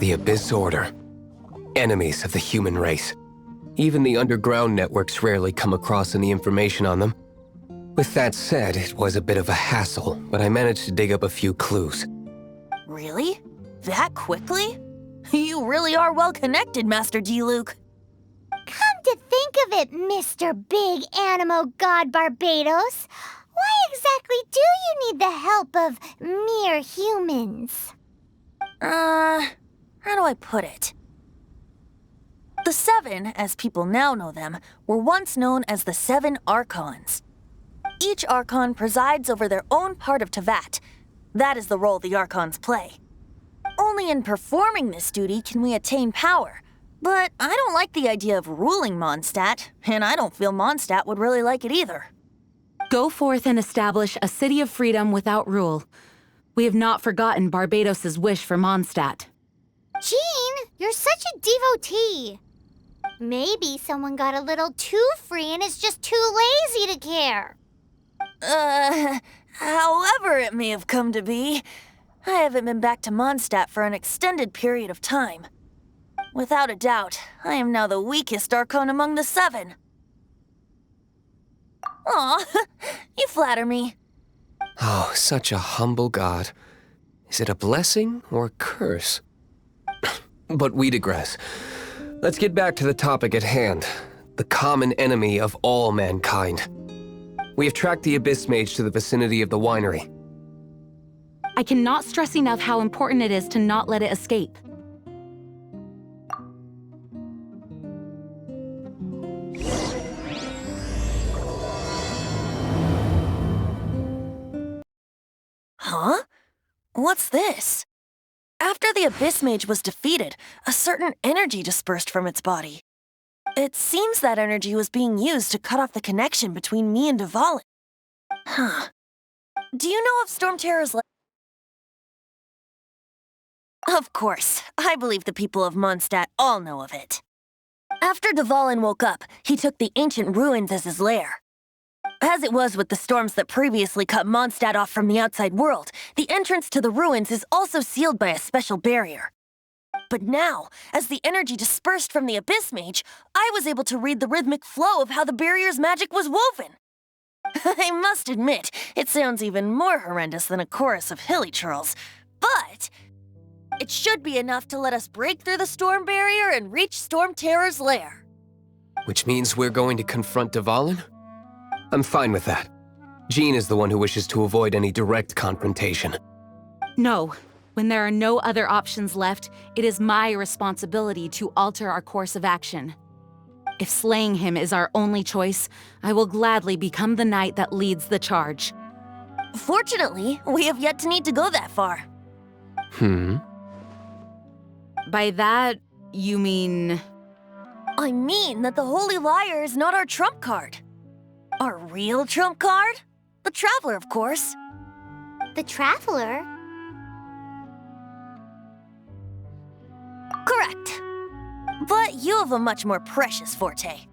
The Abyss Order. Enemies of the human race. Even the underground networks rarely come across any information on them. With that said, it was a bit of a hassle, but I managed to dig up a few clues. Really? That quickly? You really are well connected, Master D. Luke. Come to think of it, Mr. Big Animo God Barbados, why exactly do you need the help of mere humans? How do I put it? The Seven, as people now know them, were once known as the Seven Archons. Each Archon presides over their own part of Teyvat. That is the role the Archons play. Only in performing this duty can we attain power. But I don't like the idea of ruling Mondstadt, and I don't feel Mondstadt would really like it either. Go forth and establish a city of freedom without rule. We have not forgotten Barbados' wish for Mondstadt. Jean, you're such a devotee. Maybe someone got a little too free and is just too lazy to care. However it may have come to be, I haven't been back to Mondstadt for an extended period of time. Without a doubt, I am now the weakest Archon among the Seven. Aw, you flatter me. Oh, such a humble god. Is it a blessing or a curse? But we digress. Let's get back to the topic at hand. The common enemy of all mankind. We have tracked the Abyss Mage to the vicinity of the winery. I cannot stress enough how important it is to not let it escape. Huh? What's this? After the Abyss Mage was defeated, a certain energy dispersed from its body. It seems that energy was being used to cut off the connection between me and Dvalin. Huh. Do you know of Storm Terror's Of course. I believe the people of Mondstadt all know of it. After Dvalin woke up, he took the ancient ruins as his lair. As it was with the storms that previously cut Mondstadt off from the outside world, the entrance to the ruins is also sealed by a special barrier. But now, as the energy dispersed from the Abyss Mage, I was able to read the rhythmic flow of how the barrier's magic was woven. I must admit, it sounds even more horrendous than a chorus of hilly churls, but it should be enough to let us break through the storm barrier and reach Storm Terror's lair. Which means we're going to confront Dvalin? I'm fine with that. Jean is the one who wishes to avoid any direct confrontation. No. When there are no other options left, it is my responsibility to alter our course of action. If slaying him is our only choice, I will gladly become the knight that leads the charge. Fortunately, we have yet to need to go that far. By that, you mean... I mean that the Holy Liar is not our trump card. Our real trump card? The Traveler, of course. The Traveler? Correct. But you have a much more precious forte.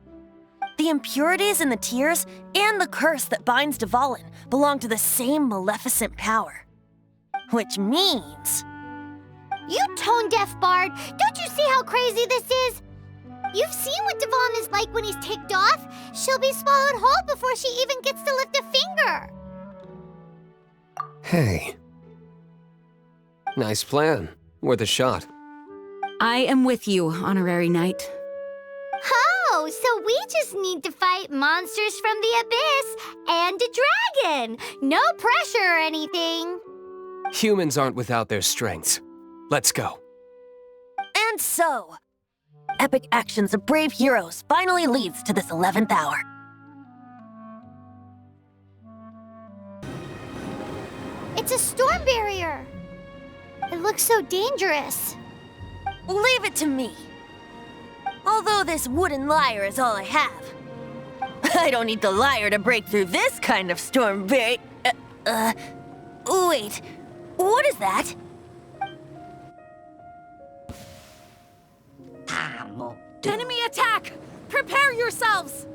The impurities in the tears and the curse that binds Dvalin belong to the same maleficent power. Which means... You tone-deaf bard! Don't you see how crazy this is? You've seen what Dvalin is like when he's ticked off. She'll be swallowed whole before she even gets to lift a finger. Hey. Nice plan. Worth a shot. I am with you, Honorary Knight. Oh, so we just need to fight monsters from the Abyss and a dragon. No pressure or anything. Humans aren't without their strengths. Let's go. And so, epic actions of brave heroes finally leads to this 11th hour. It's a storm barrier. It looks so dangerous. Leave it to me. Although this wooden lyre is all I have. I don't need the lyre to break through this kind of storm barrier. Wait, what is that? Enemy attack! Prepare yourselves!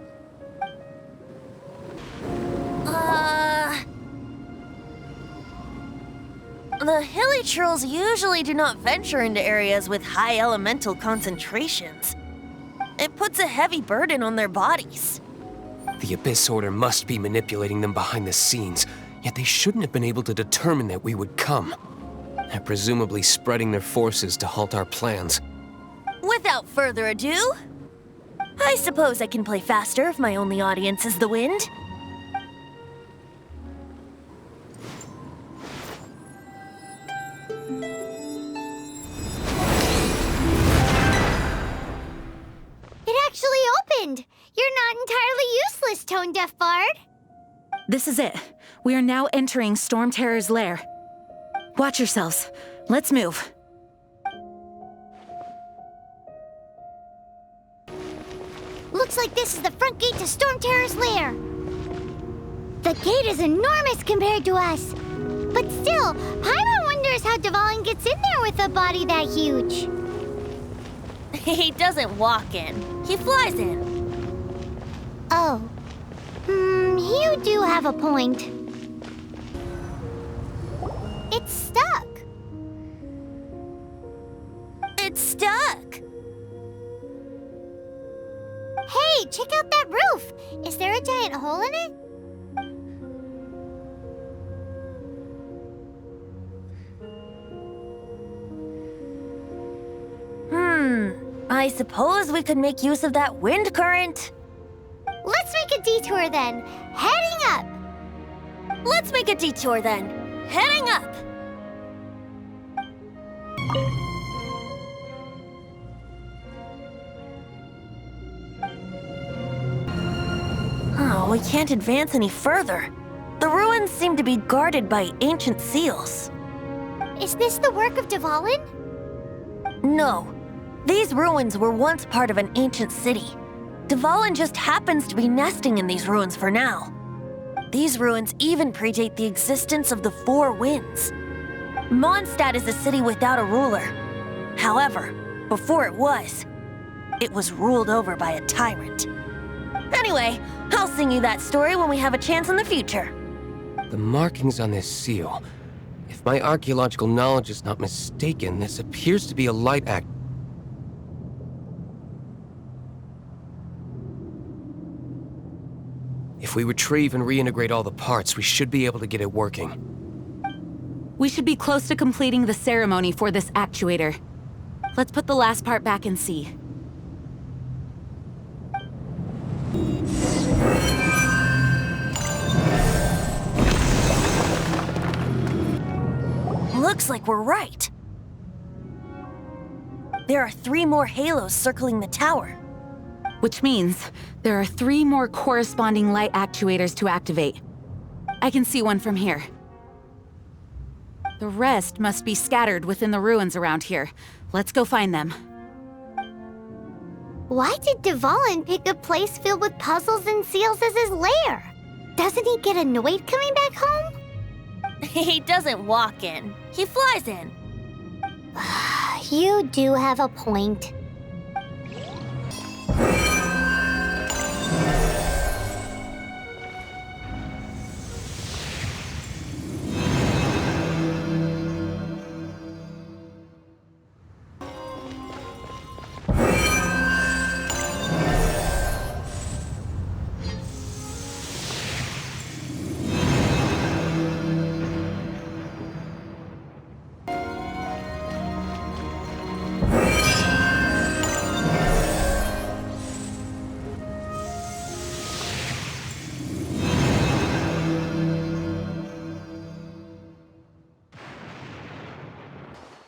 The hilly trolls usually do not venture into areas with high elemental concentrations. It puts a heavy burden on their bodies. The Abyss Order must be manipulating them behind the scenes, yet they shouldn't have been able to determine that we would come. They're presumably spreading their forces to halt our plans. Without further ado, I suppose I can play faster if my only audience is the wind. It actually opened! You're not entirely useless, Tone Deaf Bard. This is it. We are now entering Storm Terror's lair. Watch yourselves. Let's move. Looks like this is the front gate to Storm Terror's lair. The gate is enormous compared to us. But still, Paimon wonders how Dvalin gets in there with a body that huge. He doesn't walk in. He flies in. Oh. You do have a point. It's stuck. It's stuck. Hey, check out that roof! Is there a giant hole in it? I suppose we could make use of that wind current. Let's make a detour then. Heading up! Let's make a detour then. Heading up! Oh, we can't advance any further. The ruins seem to be guarded by ancient seals. Is this the work of Dvalin? No. These ruins were once part of an ancient city. Dvalin just happens to be nesting in these ruins for now. These ruins even predate the existence of the Four Winds. Mondstadt is a city without a ruler. However, before it was ruled over by a tyrant. Anyway, I'll sing you that story when we have a chance in the future. The markings on this seal. If my archaeological knowledge is not mistaken, this appears to be a light act. If we retrieve and reintegrate all the parts, we should be able to get it working. We should be close to completing the ceremony for this actuator. Let's put the last part back and see. Looks like we're right. There are 3 more halos circling the tower. Which means there are 3 more corresponding light actuators to activate. I can see one from here. The rest must be scattered within the ruins around here. Let's go find them. Why did Dvalin pick a place filled with puzzles and seals as his lair? Doesn't he get annoyed coming back home? He doesn't walk in. He flies in. You do have a point.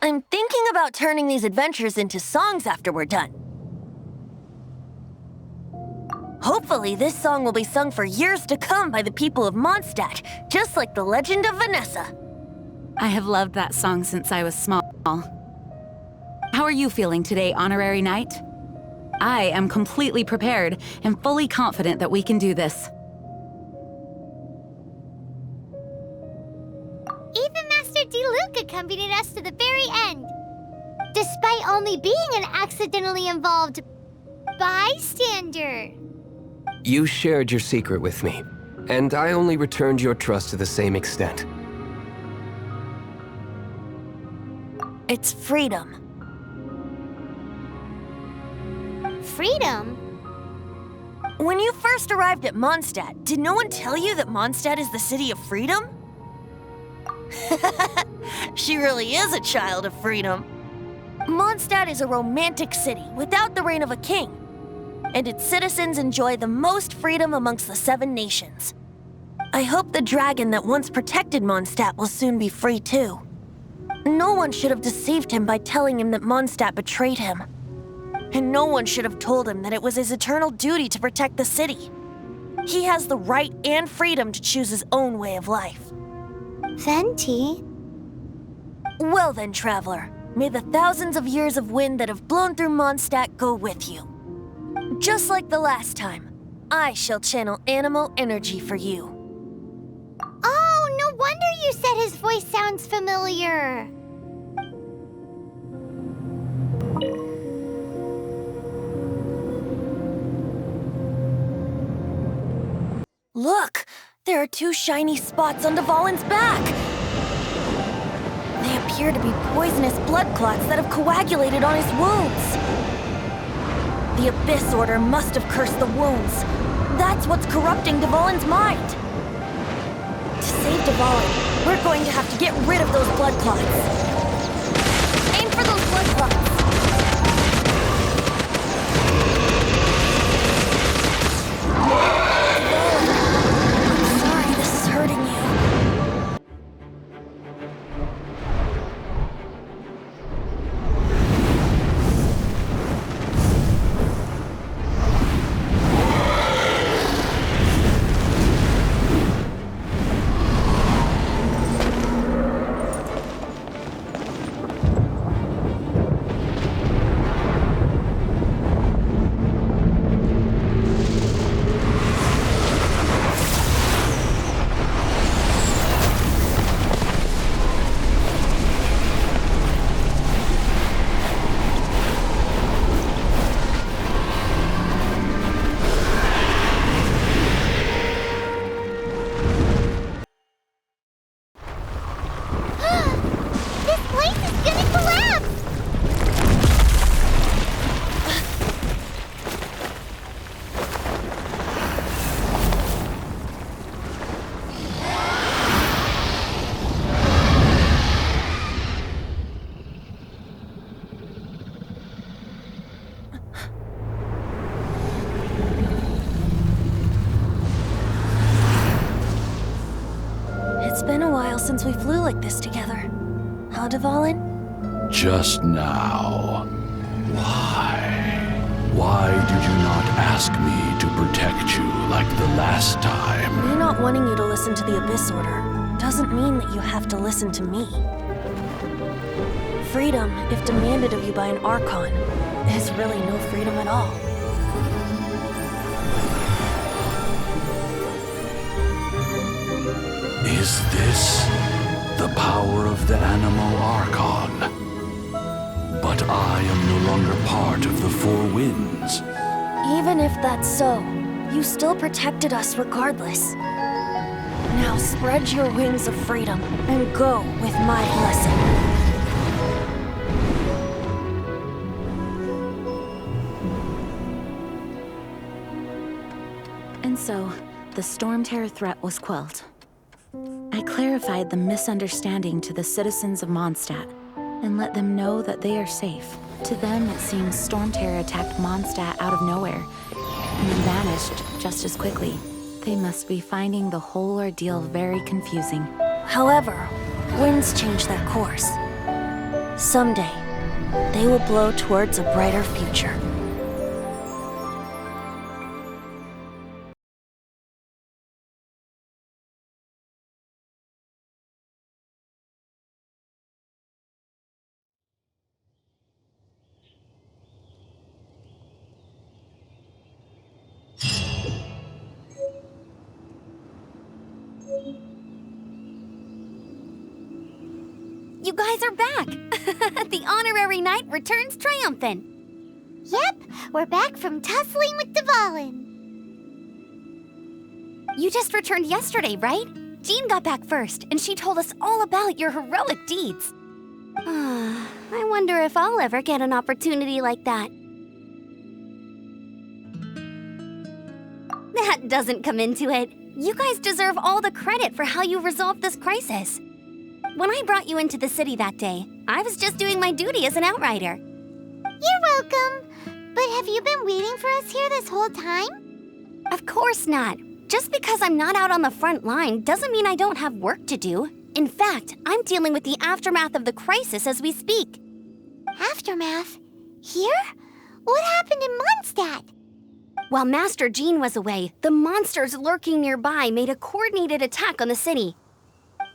I'm thinking about turning these adventures into songs after we're done. Hopefully, this song will be sung for years to come by the people of Mondstadt, just like the legend of Vanessa. I have loved that song since I was small. How are you feeling today, Honorary Knight? I am completely prepared and fully confident that we can do this. Even Master D-Luke accompanied us to the very end. Despite only being an accidentally involved bystander. You shared your secret with me, and I only returned your trust to the same extent. It's freedom. Freedom? When you first arrived at Mondstadt, did no one tell you that Mondstadt is the city of freedom? She really is a child of freedom. Mondstadt is a romantic city without the reign of a king, and its citizens enjoy the most freedom amongst the 7 nations. I hope the dragon that once protected Mondstadt will soon be free too. No one should have deceived him by telling him that Mondstadt betrayed him. And no one should have told him that it was his eternal duty to protect the city. He has the right and freedom to choose his own way of life. Venti? Well then, traveler, may the thousands of years of wind that have blown through Mondstadt go with you. Just like the last time, I shall channel animal energy for you. Oh, no wonder you said his voice sounds familiar. Look! There are 2 shiny spots on Dvalin's back! They appear to be poisonous blood clots that have coagulated on his wounds. The Abyss Order must have cursed the wounds. That's what's corrupting Dvalin's mind. To save Dvalin, we're going to have to get rid of those blood clots. Aim for those blood clots. I'm sorry this is hurting you. It's been a while since we flew like this together. Huh, Dvalin? Just now. Why? Why did you not ask me to protect you like the last time? Me not wanting you to listen to the Abyss Order doesn't mean that you have to listen to me. Freedom, if demanded of you by an Archon, is really no freedom at all. Is this the power of the Animal Archon? But I am no longer part of the 4 winds. Even if that's so, you still protected us regardless. Now spread your wings of freedom and go with my blessing. And so, the Storm Terror threat was quelled. I clarified the misunderstanding to the citizens of Mondstadt and let them know that they are safe. To them, it seems Storm Terror attacked Mondstadt out of nowhere and then vanished just as quickly. They must be finding the whole ordeal very confusing. However, winds change their course. Someday, they will blow towards a brighter future. You guys are back! The honorary knight returns triumphant. Yep, we're back from tussling with Dvalin. You just returned yesterday, right? Jean got back first, and she told us all about your heroic deeds. I wonder if I'll ever get an opportunity like that. That doesn't come into it. You guys deserve all the credit for how you resolved this crisis. When I brought you into the city that day, I was just doing my duty as an outrider. You're welcome. But have you been waiting for us here this whole time? Of course not. Just because I'm not out on the front line doesn't mean I don't have work to do. In fact, I'm dealing with the aftermath of the crisis as we speak. Aftermath? Here? What happened in Mondstadt? While Master Jean was away, the monsters lurking nearby made a coordinated attack on the city.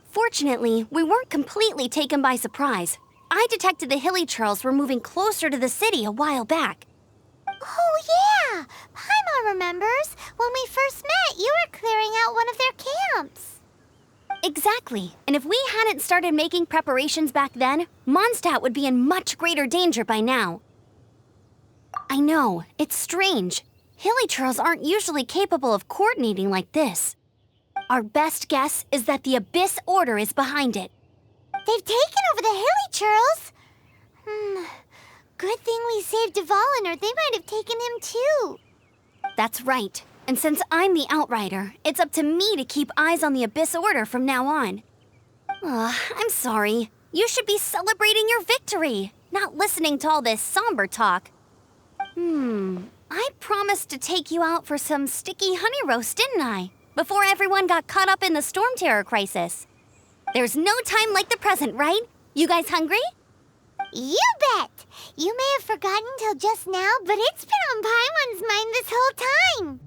Fortunately, we weren't completely taken by surprise. I detected the Hilly Churls were moving closer to the city a while back. Oh, yeah! Paimon remembers. When we first met, you were clearing out one of their camps. Exactly. And if we hadn't started making preparations back then, Mondstadt would be in much greater danger by now. I know, it's strange. Hilly Churls aren't usually capable of coordinating like this. Our best guess is that the Abyss Order is behind it. They've taken over the Hilly Churls? Good thing we saved Dvalin, or they might have taken him too. That's right. And since I'm the Outrider, it's up to me to keep eyes on the Abyss Order from now on. I'm sorry. You should be celebrating your victory, not listening to all this somber talk. I promised to take you out for some sticky honey roast, didn't I? Before everyone got caught up in the storm terror crisis. There's no time like the present, right? You guys hungry? You bet! You may have forgotten till just now, but it's been on Paimon's mind this whole time.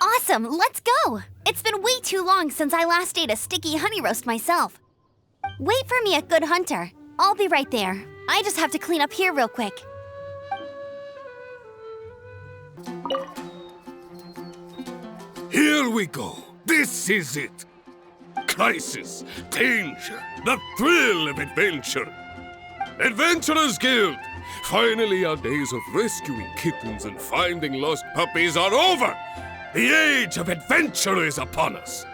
Awesome, let's go! It's been way too long since I last ate a sticky honey roast myself. Wait for me at Good Hunter. I'll be right there. I just have to clean up here real quick. Here we go. This is it. Crisis, danger, the thrill of adventure. Adventurers Guild! Finally, our days of rescuing kittens and finding lost puppies are over! The age of adventure is upon us!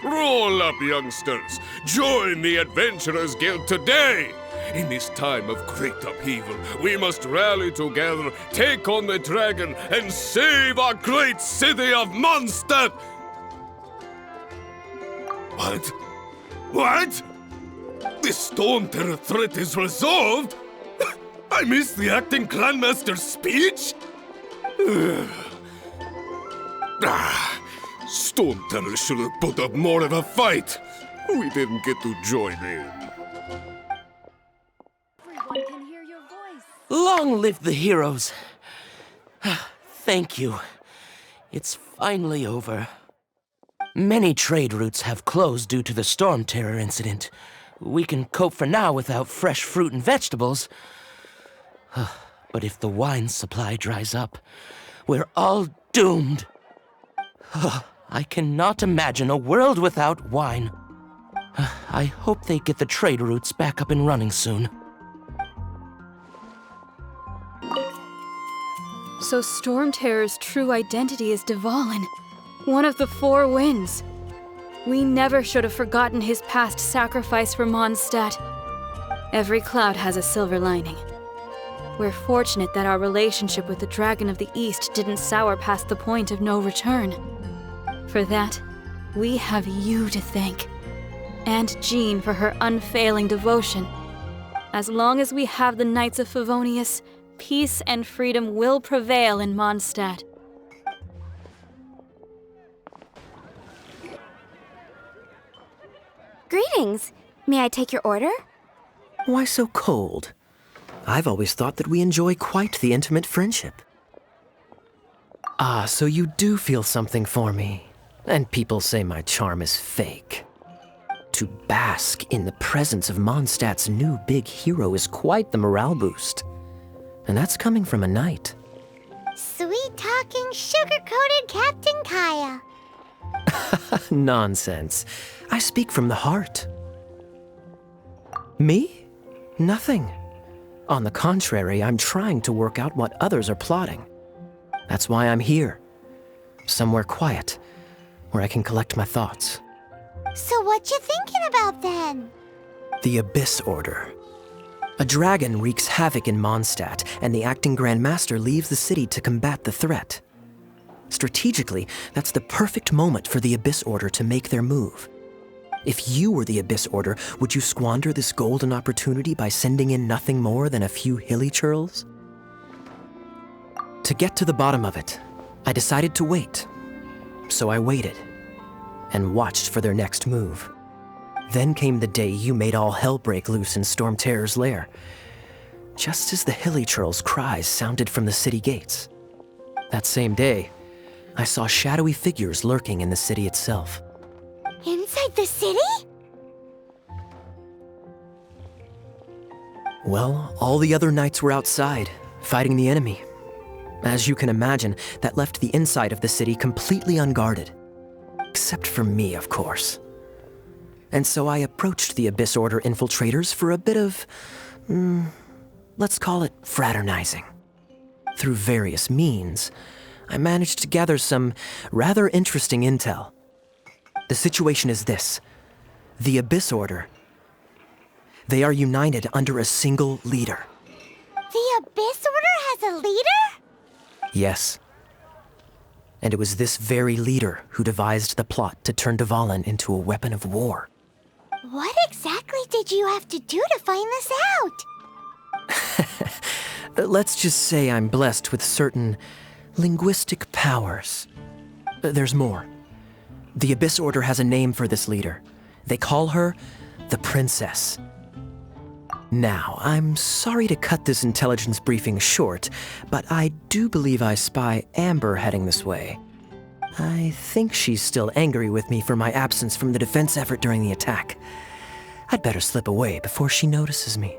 Roll up, youngsters! Join the Adventurers Guild today! In this time of great upheaval, we must rally together, take on the dragon, and save our great city of Mondstadt! What? What? The Storm Terror threat is resolved? I missed the acting clanmaster's speech? Storm Terror should have put up more of a fight. We didn't get to join in. Everyone can hear your voice. Long live the heroes. Thank you. It's finally over. Many trade routes have closed due to the Storm Terror incident. We can cope for now without fresh fruit and vegetables. But if the wine supply dries up, we're all doomed. I cannot imagine a world without wine. I hope they get the trade routes back up and running soon. So Storm Terror's true identity is Dvalin, one of the Four Winds. We never should have forgotten his past sacrifice for Mondstadt. Every cloud has a silver lining. We're fortunate that our relationship with the Dragon of the East didn't sour past the point of no return. For that, we have you to thank. And Jean for her unfailing devotion. As long as we have the Knights of Favonius, peace and freedom will prevail in Mondstadt. Greetings. May I take your order? Why so cold? I've always thought that we enjoy quite the intimate friendship. Ah, so you do feel something for me. And people say my charm is fake. To bask in the presence of Mondstadt's new big hero is quite the morale boost. And that's coming from a knight. Sweet-talking, sugar-coated Captain Kaya. Nonsense. I speak from the heart. Me? Nothing. On the contrary, I'm trying to work out what others are plotting. That's why I'm here. Somewhere quiet, where I can collect my thoughts. So what you thinking about then? The Abyss Order. A dragon wreaks havoc in Mondstadt, and the acting Grand Master leaves the city to combat the threat. Strategically, that's the perfect moment for the Abyss Order to make their move. If you were the Abyss Order, would you squander this golden opportunity by sending in nothing more than a few hilly churls? To get to the bottom of it, I decided to wait. So I waited, and watched for their next move. Then came the day you made all hell break loose in Storm Terror's lair, just as the hilly churls' cries sounded from the city gates. That same day, I saw shadowy figures lurking in the city itself. Inside the city? Well, all the other knights were outside, fighting the enemy. As you can imagine, that left the inside of the city completely unguarded. Except for me, of course. And so I approached the Abyss Order infiltrators for a bit of, let's call it fraternizing. Through various means, I managed to gather some rather interesting intel. The situation is this. The Abyss Order, they are united under a single leader. The Abyss Order has a leader? Yes. And it was this very leader who devised the plot to turn Dvalin into a weapon of war. What exactly did you have to do to find this out? Let's just say I'm blessed with certain linguistic powers. There's more. The Abyss Order has a name for this leader. They call her the Princess. Now, I'm sorry to cut this intelligence briefing short, but I do believe I spy Amber heading this way. I think she's still angry with me for my absence from the defense effort during the attack. I'd better slip away before she notices me.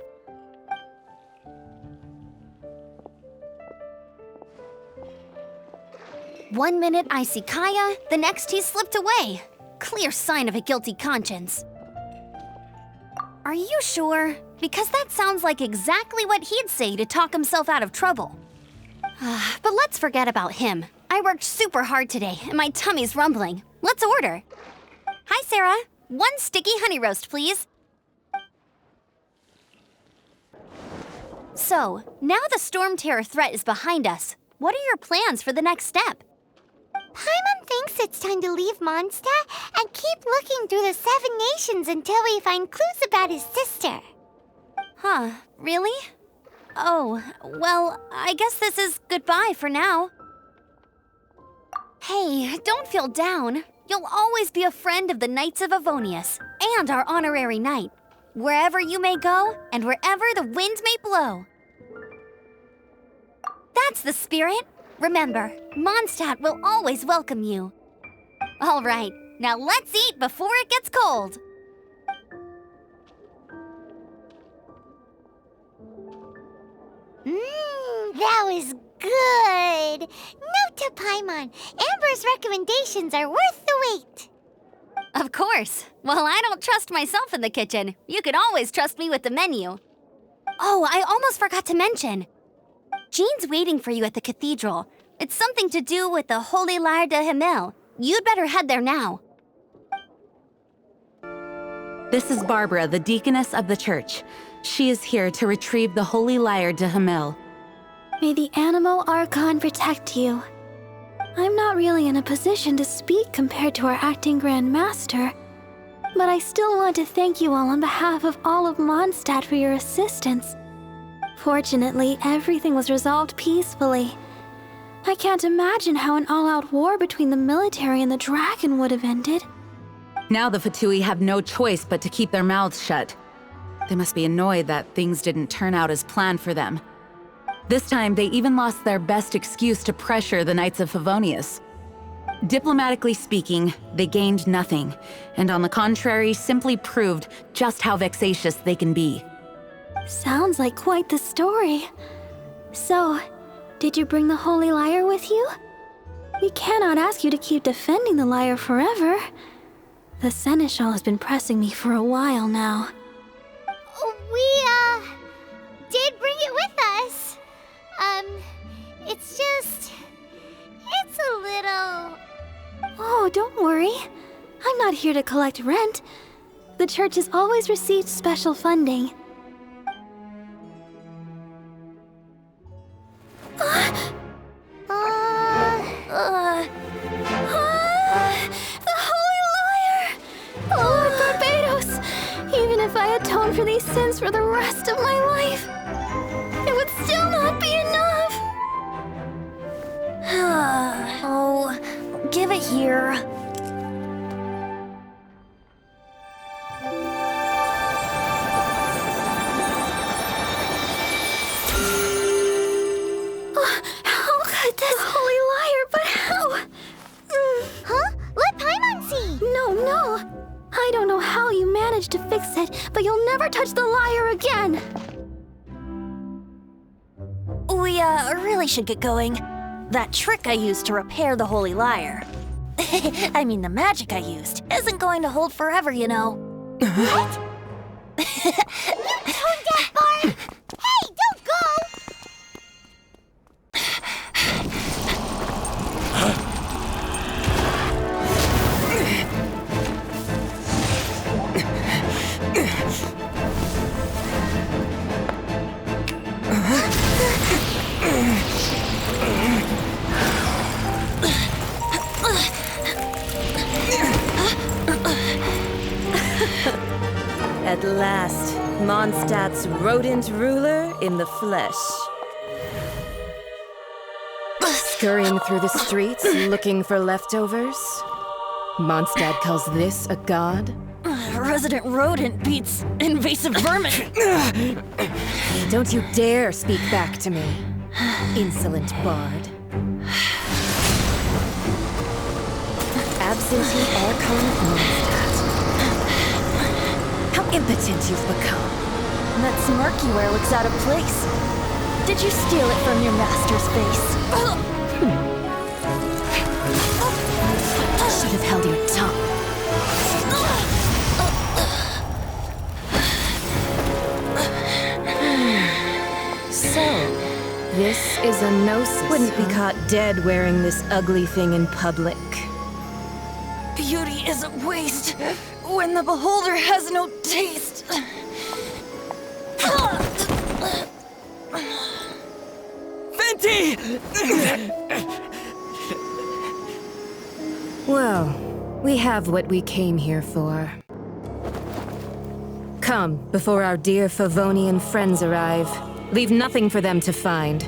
One minute I see Kaya, the next he's slipped away. Clear sign of a guilty conscience. Are you sure? Because that sounds like exactly what he'd say to talk himself out of trouble. But let's forget about him. I worked super hard today, and my tummy's rumbling. Let's order. Hi, Sarah. 1 sticky honey roast, please. So, now the Storm Terror threat is behind us. What are your plans for the next step? Paimon thinks it's time to leave Mondstadt and keep looking through the 7 nations until we find clues about his sister. Huh, really? Oh, well, I guess this is goodbye for now. Hey, don't feel down. You'll always be a friend of the Knights of Avonius and our honorary knight, wherever you may go and wherever the winds may blow. That's the spirit. Remember, Mondstadt will always welcome you. All right, now let's eat before it gets cold. That was good. Note to Paimon, Amber's recommendations are worth the wait. Of course. Well, I don't trust myself in the kitchen. You can always trust me with the menu. Oh, I almost forgot to mention. Jean's waiting for you at the cathedral. It's something to do with the Holy Lyre de Himmel. You'd better head there now. This is Barbara, the deaconess of the church. She is here to retrieve the Holy Lyre de Himmel. May the Animo Archon protect you. I'm not really in a position to speak compared to our acting Grand Master, but I still want to thank you all on behalf of all of Mondstadt for your assistance. Fortunately, everything was resolved peacefully. I can't imagine how an all-out war between the military and the dragon would have ended. Now the Fatui have no choice but to keep their mouths shut. They must be annoyed that things didn't turn out as planned for them. This time, they even lost their best excuse to pressure the Knights of Favonius. Diplomatically speaking, they gained nothing, and on the contrary, simply proved just how vexatious they can be. Sounds like quite the story. So, did you bring the Holy Lyre with you? We cannot ask you to keep defending the lyre forever. The Seneschal has been pressing me for a while now. We, did bring it with us. It's a little... Oh, don't worry. I'm not here to collect rent. The church has always received special funding. never touch the lyre again! We, really should get going. That trick I used to repair the holy lyre. I mean, the magic I used isn't going to hold forever, you know. What? You tone-deaf bard! Hey, don't go! At last, Mondstadt's rodent ruler in the flesh. Scurrying through the streets looking for leftovers? Mondstadt calls this a god? Resident rodent beats invasive vermin. Don't you dare speak back to me, insolent bard. Absentee Archon of Mondstadt. How impotent you've become. That smirk you wear looks out of place. Did you steal it from your master's face? Should have held your tongue. So, this is a gnosis. Wouldn't be caught dead wearing this ugly thing in public. Beauty is a waste when the beholder has no taste. Venti! Well, we have what we came here for. Come, before our dear Favonian friends arrive. Leave nothing for them to find.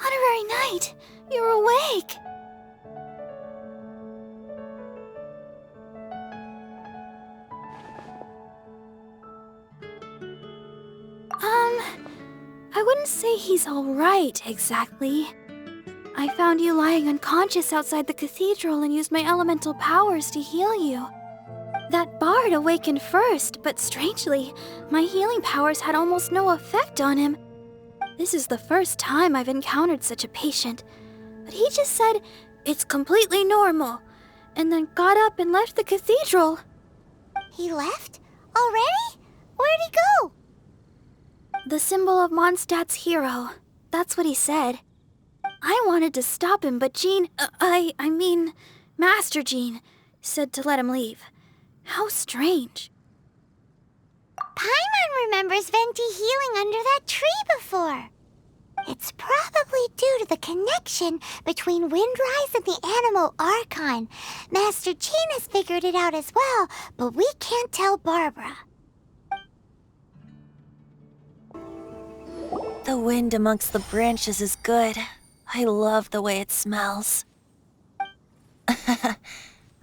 Honorary Knight, you're awake. I wouldn't say he's all right, exactly. I found you lying unconscious outside the cathedral and used my elemental powers to heal you. That bard awakened first, but strangely, my healing powers had almost no effect on him. This is the first time I've encountered such a patient, but he just said, "It's completely normal," and then got up and left the cathedral. He left? Already? Where'd he go? The symbol of Mondstadt's hero. That's what he said. I wanted to stop him, but Jean, I mean, Master Jean, said to let him leave. How strange. Paimon remembers Venti healing under that tree before. It's probably due to the connection between Windrise and the Animal Archon. Master Jean has figured it out as well, but we can't tell Barbara. The wind amongst the branches is good. I love the way it smells.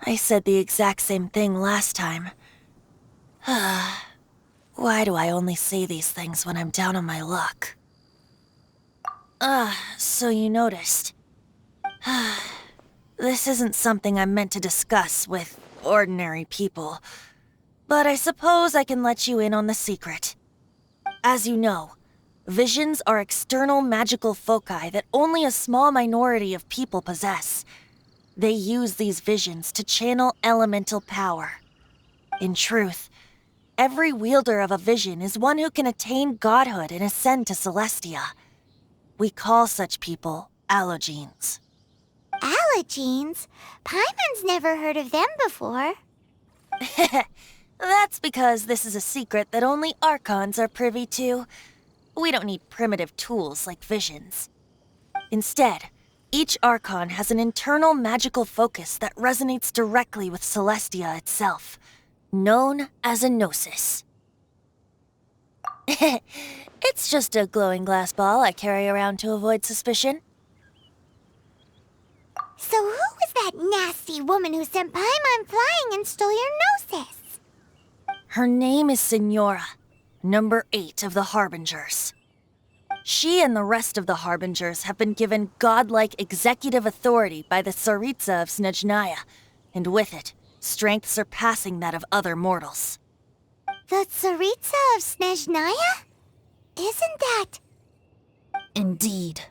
I said the exact same thing last time. Why do I only say these things when I'm down on my luck? So you noticed. This isn't something I'm meant to discuss with ordinary people, but I suppose I can let you in on the secret. As you know, visions are external magical foci that only a small minority of people possess. They use these visions to channel elemental power. In truth, every wielder of a vision is one who can attain godhood and ascend to Celestia. We call such people allogenes. Allogenes? Paimon's never heard of them before. That's because this is a secret that only Archons are privy to. We don't need primitive tools like visions. Instead, each Archon has an internal magical focus that resonates directly with Celestia itself, known as a gnosis. It's just a glowing glass ball I carry around to avoid suspicion. So who was that nasty woman who sent Paimon flying and stole your gnosis? Her name is Signora, number 8 of the Harbingers. She and the rest of the Harbingers have been given godlike executive authority by the Tsaritsa of Snezhnaya, and with it, strength surpassing that of other mortals. The Tsaritsa of Snezhnaya? Isn't that... Indeed.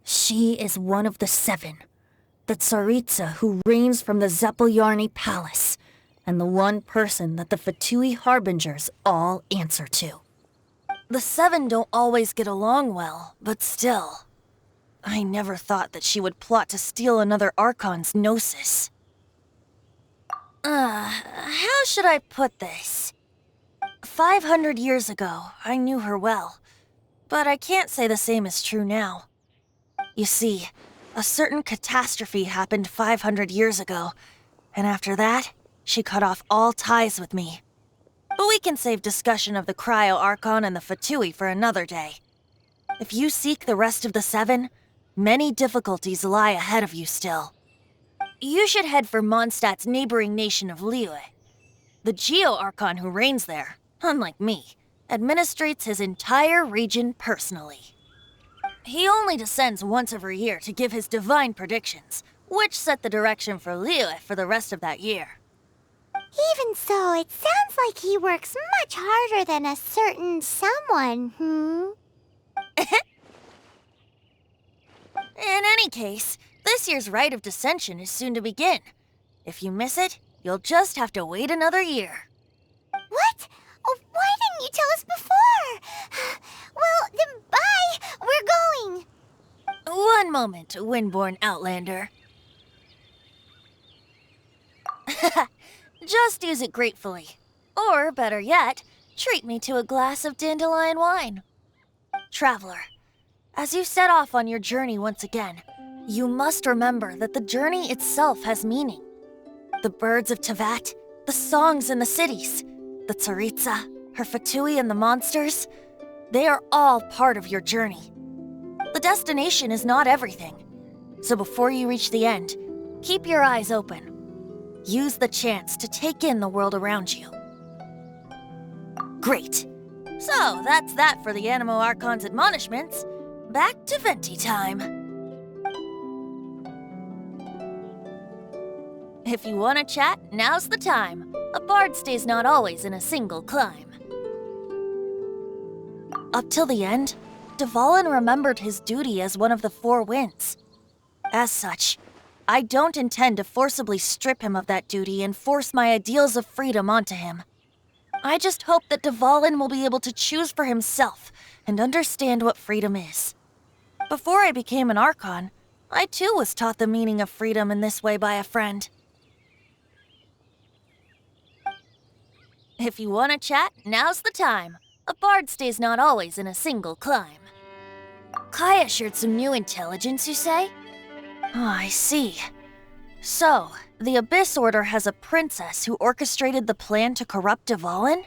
She is one of the 7. The Tsaritsa who reigns from the Zepelyarny Palace, and the one person that the Fatui Harbingers all answer to. The 7 don't always get along well, but still. I never thought that she would plot to steal another Archon's Gnosis. How should I put this? 500 years ago, I knew her well, but I can't say the same is true now. You see, a certain catastrophe happened 500 years ago, and after that, she cut off all ties with me. But we can save discussion of the Cryo Archon and the Fatui for another day. If you seek the rest of the 7, many difficulties lie ahead of you still. You should head for Mondstadt's neighboring nation of Liyue. The Geo Archon who reigns there, unlike me, administrates his entire region personally. He only descends once every year to give his divine predictions, which set the direction for Liyue for the rest of that year. Even so, it sounds like he works much harder than a certain someone, In any case, this year's Rite of Descension is soon to begin. If you miss it, you'll just have to wait another year. What? Oh, why didn't you tell us before? Well, then bye! We're going! One moment, Windborn Outlander. Just use it gratefully. Or, better yet, treat me to a glass of dandelion wine. Traveler, as you set off on your journey once again, you must remember that the journey itself has meaning. The birds of Tevat, the songs in the cities, the Tsaritsa, her Fatui and the monsters, they are all part of your journey. The destination is not everything. So before you reach the end, keep your eyes open. Use the chance to take in the world around you. Great. So, that's that for the Animo Archon's admonishments. Back to Venti time. If you want to chat, now's the time. A bard stays not always in a single climb. Up till the end, Dvalin remembered his duty as one of the 4 winds. As such, I don't intend to forcibly strip him of that duty and force my ideals of freedom onto him. I just hope that Dvalin will be able to choose for himself and understand what freedom is. Before I became an Archon, I too was taught the meaning of freedom in this way by a friend. If you want to chat, now's the time. A bard stays not always in a single climb. Kaya shared some new intelligence, you say? Oh, I see. So, the Abyss Order has a princess who orchestrated the plan to corrupt Dvalin?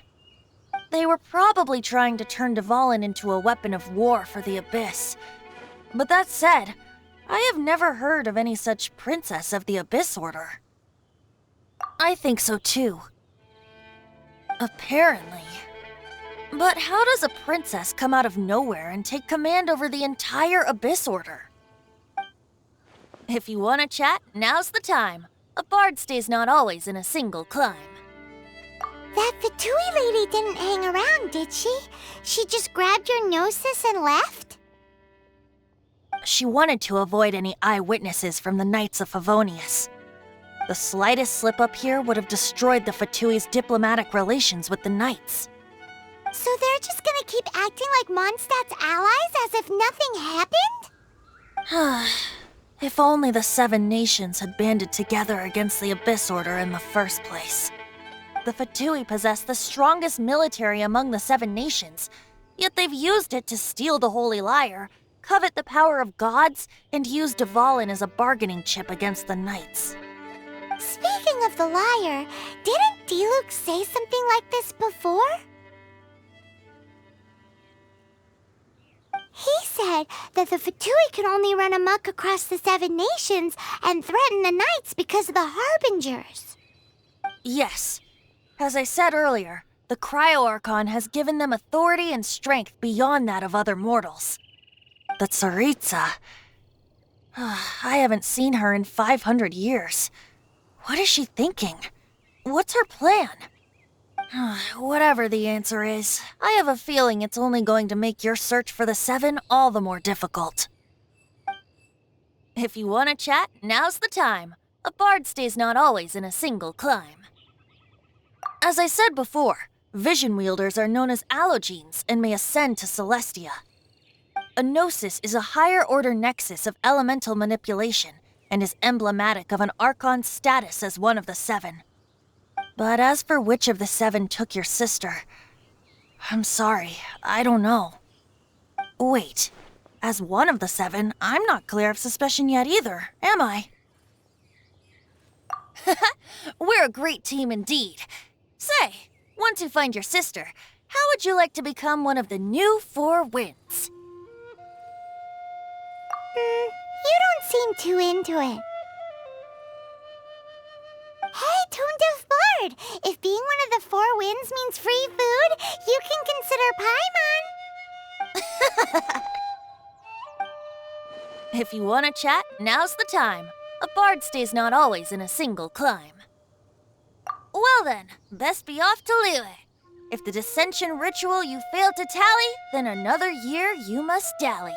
They were probably trying to turn Dvalin into a weapon of war for the Abyss. But that said, I have never heard of any such princess of the Abyss Order. I think so too. Apparently. But how does a princess come out of nowhere and take command over the entire Abyss Order? If you want to chat, now's the time. A bard stays not always in a single climb. That Fatui lady didn't hang around, did she? She just grabbed your gnosis and left? She wanted to avoid any eyewitnesses from the Knights of Favonius. The slightest slip-up here would have destroyed the Fatui's diplomatic relations with the Knights. So they're just gonna keep acting like Mondstadt's allies as if nothing happened? If only the 7 nations had banded together against the Abyss Order in the first place. The Fatui possess the strongest military among the 7 nations, yet they've used it to steal the Holy Lyre, covet the power of gods, and use Dvalin as a bargaining chip against the Knights. Speaking of the lyre, didn't Diluc say something like this before? He said that the Fatui can only run amok across the 7 nations and threaten the Knights because of the Harbingers. Yes. As I said earlier, The Cryo-Archon has given them authority and strength beyond that of other mortals. The Tsaritsa... I haven't seen her in 500 years. What is she thinking? What's her plan? Whatever the answer is, I have a feeling it's only going to make your search for the Seven all the more difficult. If you want to chat, now's the time. A bard stays not always in a single climb. As I said before, vision wielders are known as allogenes and may ascend to Celestia. A gnosis is a higher-order nexus of elemental manipulation and is emblematic of an Archon's status as one of the Seven. But as for which of the Seven took your sister, I'm sorry, I don't know. Wait, as one of the Seven, I'm not clear of suspicion yet either, am I? We're a great team indeed. Say, once you find your sister, how would you like to become one of the new Four Winds? You don't seem too into it. Hey, Tone Deaf Bard! If being one of the Four Winds means free food, you can consider Paimon. If you want to chat, now's the time. A bard stays not always in a single climb. Well then, best be off to Liyue. If the dissension ritual you failed to tally, then another year you must dally.